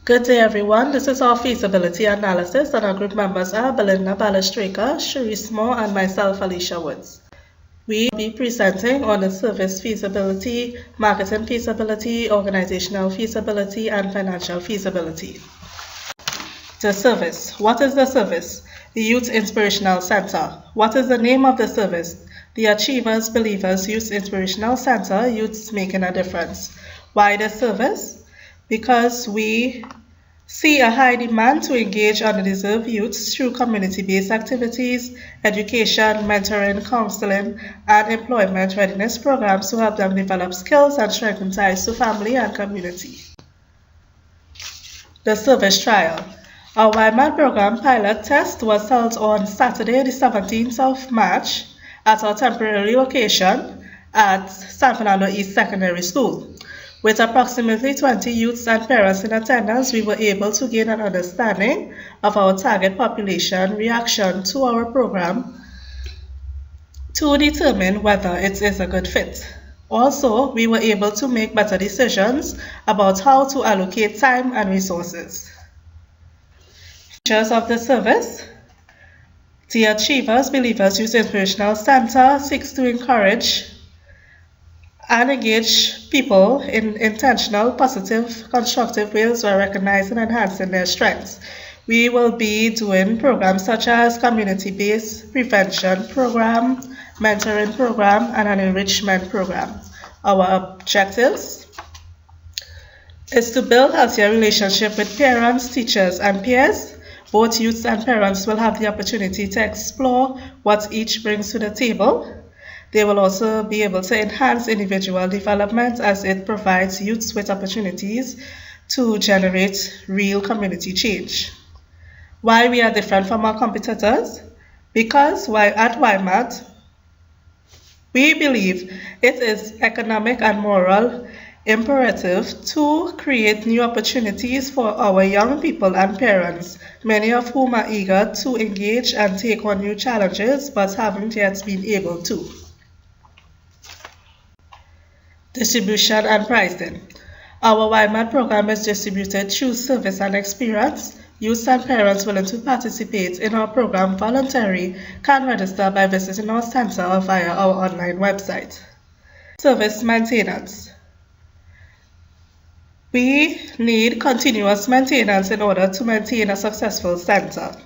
Good day, everyone. This is our feasibility analysis, and our group members are Belinda Balistrika, Sharice Moore, and myself, Alicia Woods. We will be presenting on the service feasibility, marketing feasibility, organizational feasibility, and financial feasibility. The service. What is the service? The Youth Inspirational Center. What is the name of the service? The Achievers, Believers Youth Inspirational Center, Youths Making a Difference. Why the service? Because we see a high demand to engage underdeserved youths through community-based activities, education, mentoring, counseling, and employment readiness programs to help them develop skills and strengthen ties to family and community. The service trial. Our YMAT program pilot test was held on Saturday, the 17th of March at our temporary location at San Fernando East Secondary School. With approximately 20 youths and parents in attendance, we were able to gain an understanding of our target population reaction to our program to determine whether it is a good fit. Also, we were able to make better decisions about how to allocate time and resources. Features of the service. The Achievers, Believers Youth Inspirational Center seeks to encourage and engage people in intentional, positive, constructive ways by recognizing and enhancing their strengths. We will be doing programs such as community-based prevention program, mentoring program, and an enrichment program. Our objectives is to build healthier relationship with parents, teachers, and peers. Both youths and parents will have the opportunity to explore what each brings to the table. They will also be able to enhance individual development as it provides youths with opportunities to generate real community change. Why we are different from our competitors? Because at YMAT, we believe it is economic and moral imperative to create new opportunities for our young people and parents, many of whom are eager to engage and take on new challenges but haven't yet been able to. Distribution and pricing. Our YMAT program is distributed through service and experience. Youths and parents willing to participate in our program voluntarily can register by visiting our center or via our online website. Service maintenance. We need continuous maintenance in order to maintain a successful center.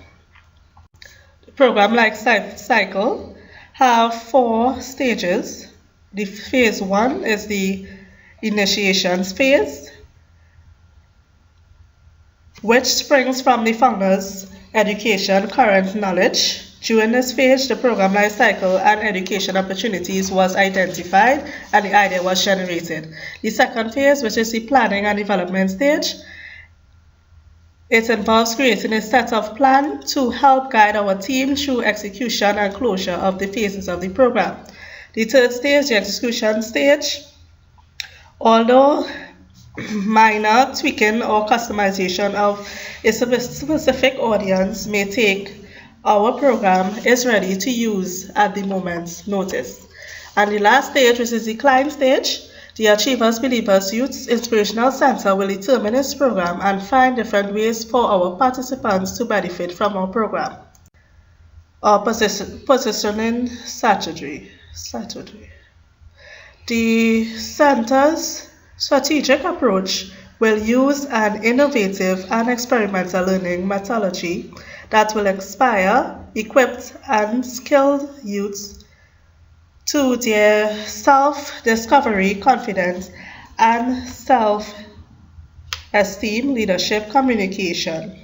The program life cycle have 4 stages. The phase 1 is the initiations phase, which springs from the founder's education current knowledge. During this phase, the program life cycle and education opportunities was identified and the idea was generated. The second phase, which is the planning and development stage, it involves creating a set of plan to help guide our team through execution and closure of the phases of the program. The third stage, the execution stage, although minor tweaking or customization of a specific audience may take, our program is ready to use at the moment's notice. And the last stage, which is the client stage, the Achievers, Believers Youth Inspirational Center will determine its program and find different ways for our participants to benefit from our program. Our positioning strategy. The center's strategic approach will use an innovative and experimental learning methodology that will inspire equipped and skilled youths to their self-discovery, confidence, and self-esteem, leadership, communication.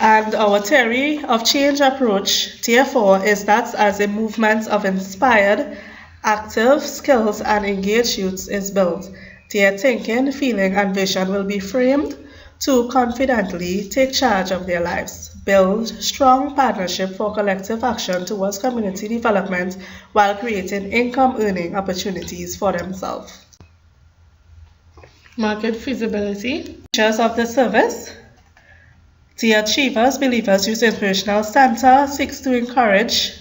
And our theory of change approach, therefore, is that as a movement of inspired, active, skills, and engaged youths is built, their thinking, feeling, and vision will be framed to confidently take charge of their lives, build strong partnership for collective action towards community development while creating income-earning opportunities for themselves. Market feasibility. Features of the service. The Achievers, Believers Youth Inspirational Center seeks to encourage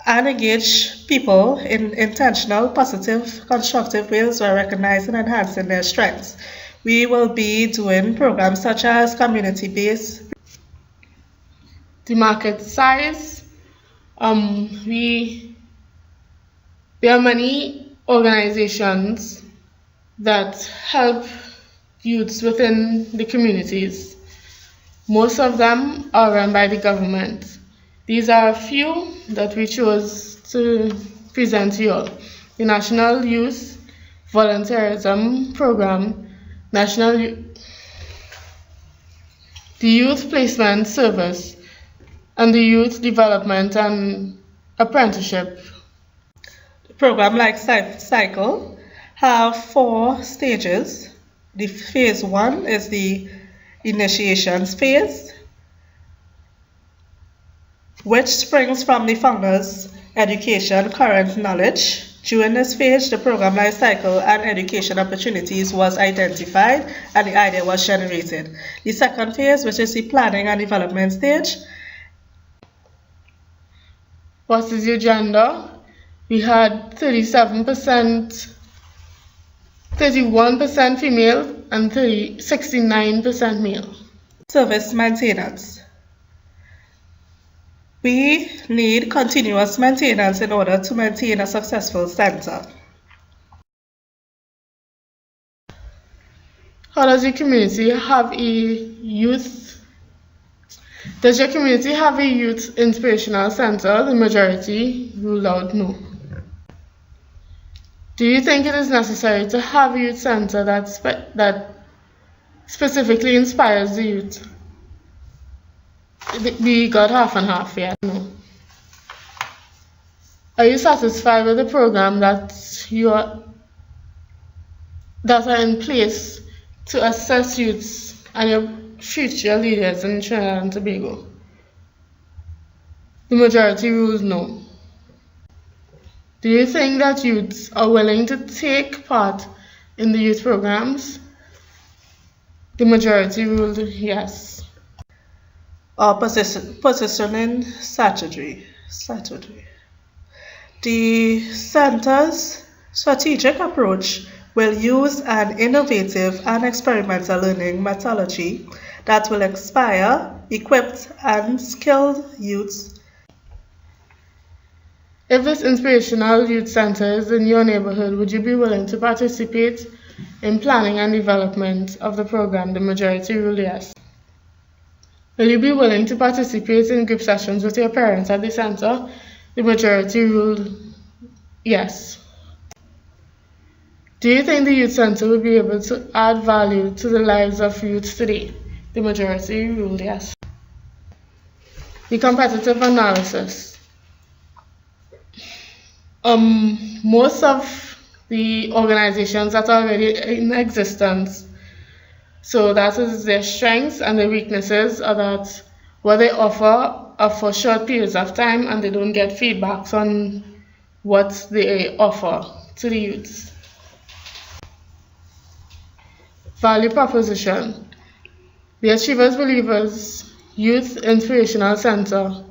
and engage people in intentional, positive, constructive ways by recognizing and enhancing their strengths. We will be doing programs such as community-based. The market size. There are many organizations that help youths within the communities. Most of them are run by the government. These are a few that we chose to present to you all. The National Youth Volunteerism Program, the Youth Placement Service, and the Youth Development and Apprenticeship. The program like cycle have 4 stages. The phase 1 is the initiations phase, which springs from the founder's education current knowledge. During this phase, the program life cycle and education opportunities was identified and the idea was generated. The second phase, which is the planning and development stage. What is your gender? We had 31% female and 69% male. Service maintenance. We need continuous maintenance in order to maintain a successful center. How does your community have a youth? Does your community have a youth inspirational center? The majority ruled out no. Do you think it is necessary to have a youth center that specifically inspires the youth? We got half and half, yeah, no. Are you satisfied with the program that are in place to assess youths and your future leaders in Trinidad and Tobago? The majority ruled no. Do you think that youths are willing to take part in the youth programs? The majority ruled yes. Positioning strategy. The center's strategic approach will use an innovative and experimental learning methodology that will inspire, equipped, and skilled youths. If this inspirational youth center is in your neighborhood, would you be willing to participate in planning and development of the program? The majority ruled yes. Will you be willing to participate in group sessions with your parents at the center? The majority ruled yes. Do you think the youth center will be able to add value to the lives of youth today? The majority ruled yes. The competitive analysis. Most of the organizations that are already in existence, so that is their strengths, and their weaknesses are that what they offer are for short periods of time and they don't get feedbacks on what they offer to the youths. Value proposition. The Achievers Believers Youth Inspirational Center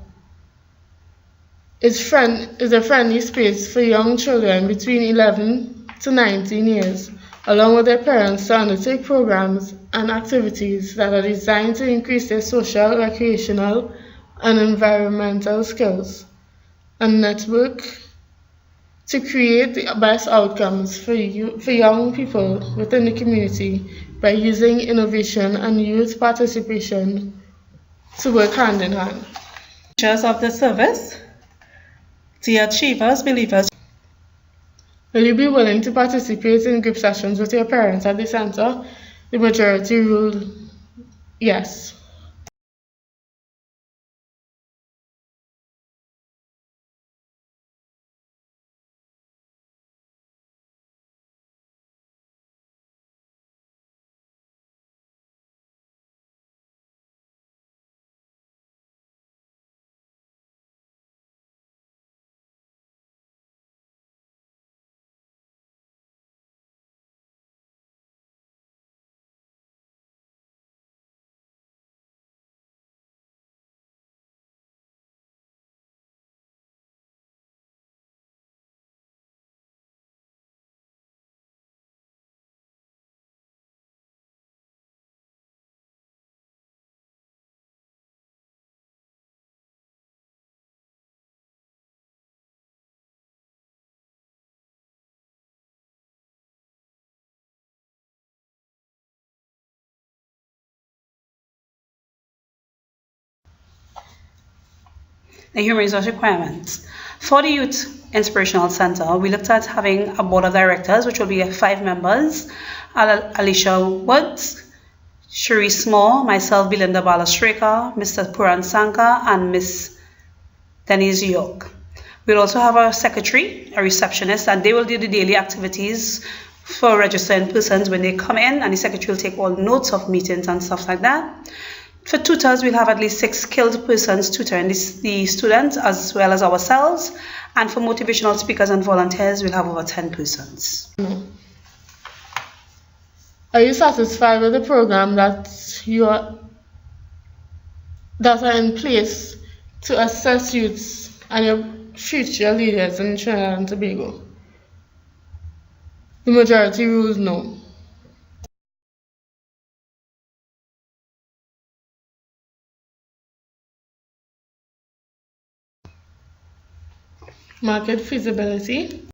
is a friendly space for young children between 11 to 19 years, along with their parents, to undertake programs and activities that are designed to increase their social, recreational, and environmental skills, and network to create the best outcomes for young people within the community by using innovation and youth participation to work hand in hand. Features of the service. The Achievers Believers. Will you be willing to participate in group sessions with your parents at the center? The majority ruled yes. The human resource requirements. For the Youth Inspirational Center, we looked at having a board of directors, which will be 5 members: Alicia Woods, Cherie Small, myself, Belinda Balasreka, Mr. Puran Sanka, and Miss Denise York. We'll also have a secretary, a receptionist, and they will do the daily activities for registering persons when they come in, and the secretary will take all notes of meetings and stuff like that. For tutors, we'll have at least 6 skilled persons tutoring the students as well as ourselves, and for motivational speakers and volunteers, we'll have over 10 persons. Are you satisfied with the program that are in place to assess youths and your future leaders in Trinidad and Tobago? The majority rules no. Market feasibility.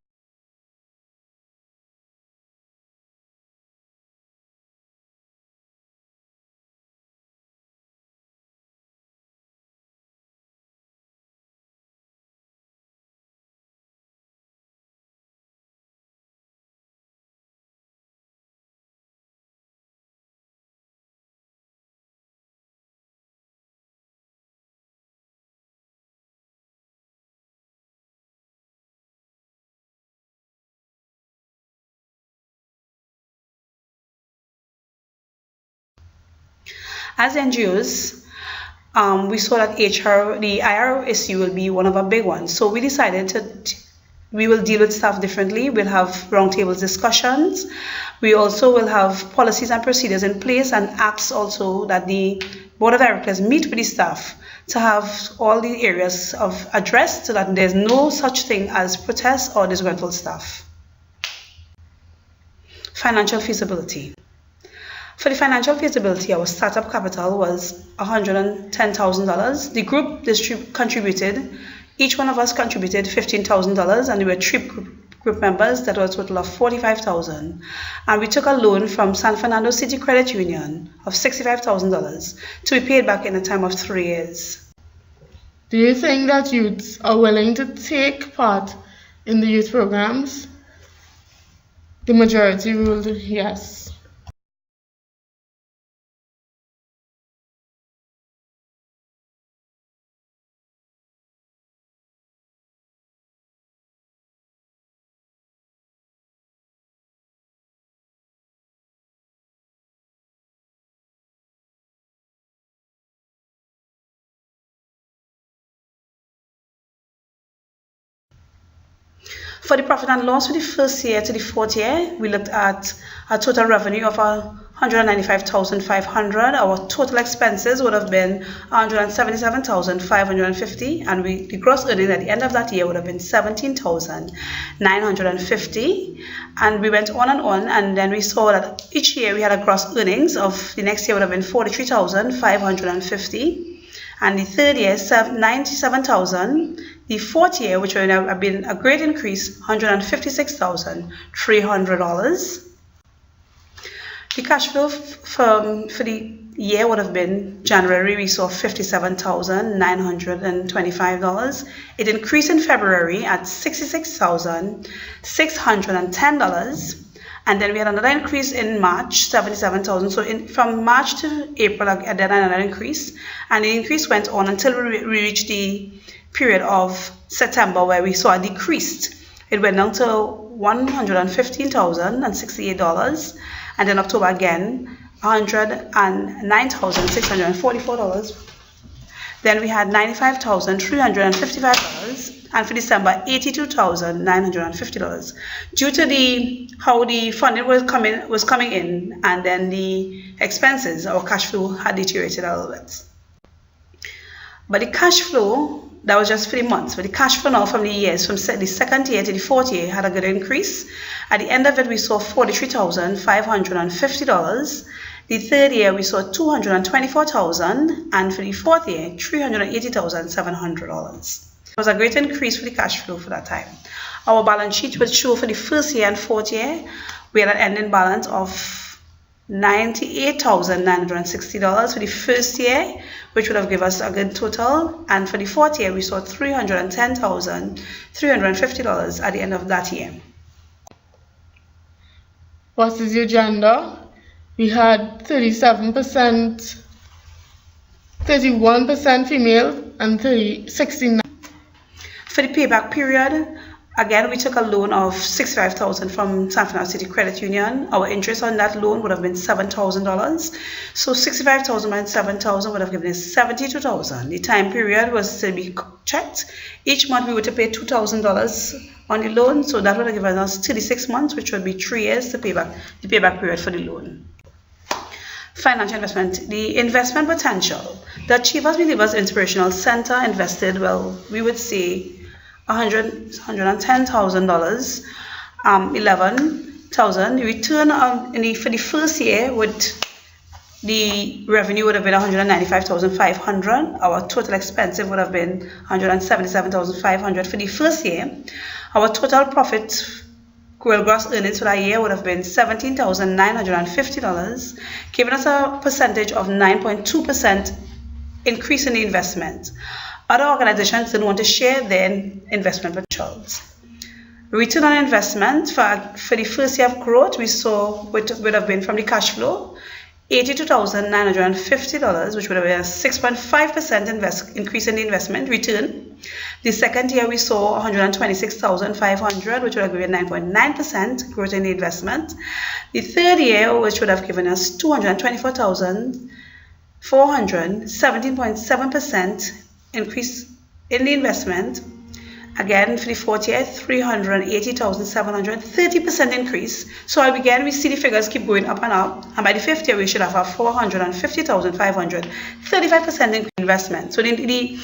As NGOs, we saw that the IR issue will be one of our big ones. So we decided we will deal with staff differently. We'll have roundtable discussions. We also will have policies and procedures in place, and ask also that the board of directors meet with the staff to have all the areas addressed, so that there's no such thing as protest or disgruntled staff. Financial feasibility. For the financial feasibility, our startup capital was $110,000. The group contributed, each one of us contributed $15,000, and there were 3 group members. That was a total of $45,000. And we took a loan from San Fernando City Credit Union of $65,000 to be paid back in a time of 3 years. Do you think that youths are willing to take part in the youth programs? The majority ruled yes. For the profit and loss for the first year to the 4th year, we looked at a total revenue of $195,500. Our total expenses would have been $177,550, and the gross earnings at the end of that year would have been $17,950. And we went on, and then we saw that each year we had a gross earnings of the next year would have been $43,550. And the 3rd year, $97,000. The 4th year, which would have been a great increase, $156,300. The cash flow for the year would have been January, we saw $57,925. It increased in February at $66,610. And then we had another increase in March, $77,000. So from March to April, then another increase. And the increase went on until we reached the period of September, where we saw a decrease. It went down to $115,068. And then October again, $109,644. Then we had $95,355. And for December, $82,950. Due to how the funding was coming in, and then the expenses, our cash flow had deteriorated a little bit. But the cash flow, that was just for the months. But the cash flow now from the years, from the 2nd year to the 4th year, had a good increase. At the end of it, we saw $43,550. The 3rd year, we saw $224,000, and for the 4th year, $380,700. It was a great increase for the cash flow for that time. Our balance sheet would show for the 1st year and 4th year, we had an ending balance of $98,960 for the first year, which would have given us a good total. And for the fourth year, we saw $310,350 at the end of that year. What is your gender? We had 37%, 31% female, and 69%. For the payback period, again, we took a loan of $65,000 from San Fernando City Credit Union. Our interest on that loan would have been $7,000. So $65,000 minus $7,000 would have given us $72,000. The time period was to be checked. Each month we were to pay $2,000 on the loan, so that would have given us 36 months, which would be 3 years to pay back, the payback period for the loan. Financial investment, the investment potential. The Achievers Believers Inspirational Center invested, well, we would say $110,000, $11,000. The return for the first year the revenue would have been $195,500. Our total expenses would have been $177,500 for the first year. Our total profit, gross earnings for that year would have been $17,950, giving us a percentage of 9.2% increase in the investment. Other organizations didn't want to share their investment potentials. Return on investment for the first year of growth, we saw would have been from the cash flow, $82,950, which would have been a 6.5% increase in the investment return. The second year we saw $126,500, which would have given 9.9% growth in the investment. The third year, which would have given us $224,400, 17.7% increase in the investment. Again, for the fourth year, $380,700, 30% increase. So again, we see the figures keep going up and up. And by the fifth year, we should have a $450,500, 35% investment. So we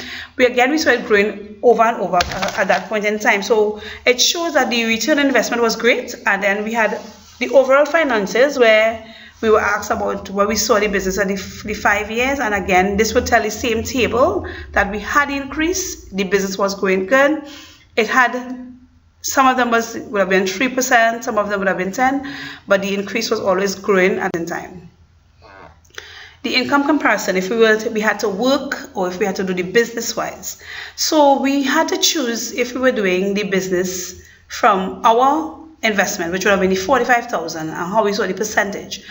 saw it growing over and over at that point in time. So it shows that the return on investment was great. And then we had the overall finances where we were asked about where we saw the business at the 5 years. And again, this would tell the same table that we had increase. The business was going good. It had, some of them would have been 3%, some of them would have been 10%, but the increase was always growing at the time. The income comparison, if we had to work or if we had to do the business wise. So we had to choose if we were doing the business from our investment, which would have been the $45,000, and how we saw the percentage.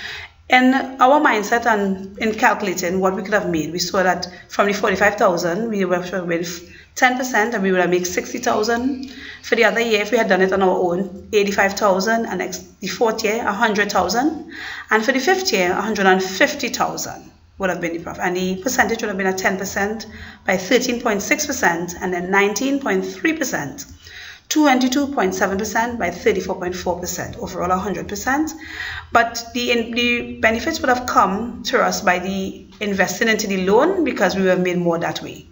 In our mindset and in calculating what we could have made, we saw that from the $45,000, we would have been 10%, and we would have made $60,000. For the other year, if we had done it on our own, $85,000, and the fourth year, $100,000, and for the fifth year, $150,000 would have been the profit, and the percentage would have been at 10% by 13.6%, and then 19.3%. 22.7% by 34.4%, overall 100%. But the benefits would have come to us by the investing into the loan, because we would have made more that way.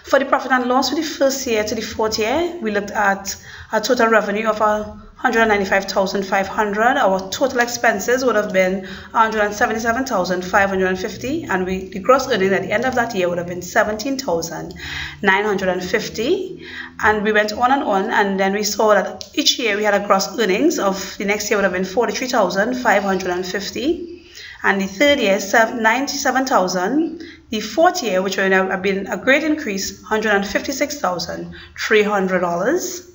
For the profit and loss for the first year to the fourth year, we looked at a total revenue of $195,500. Our total expenses would have been $177,550, and the gross earnings at the end of that year would have been $17,950. And we went on, and then we saw that each year we had a gross earnings of, the next year would have been $43,550, and the third year $97,000. The fourth year, which would have been a great increase, $156,300.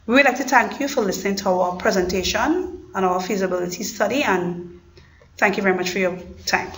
We would like to thank you for listening to our presentation on our feasibility study, and thank you very much for your time.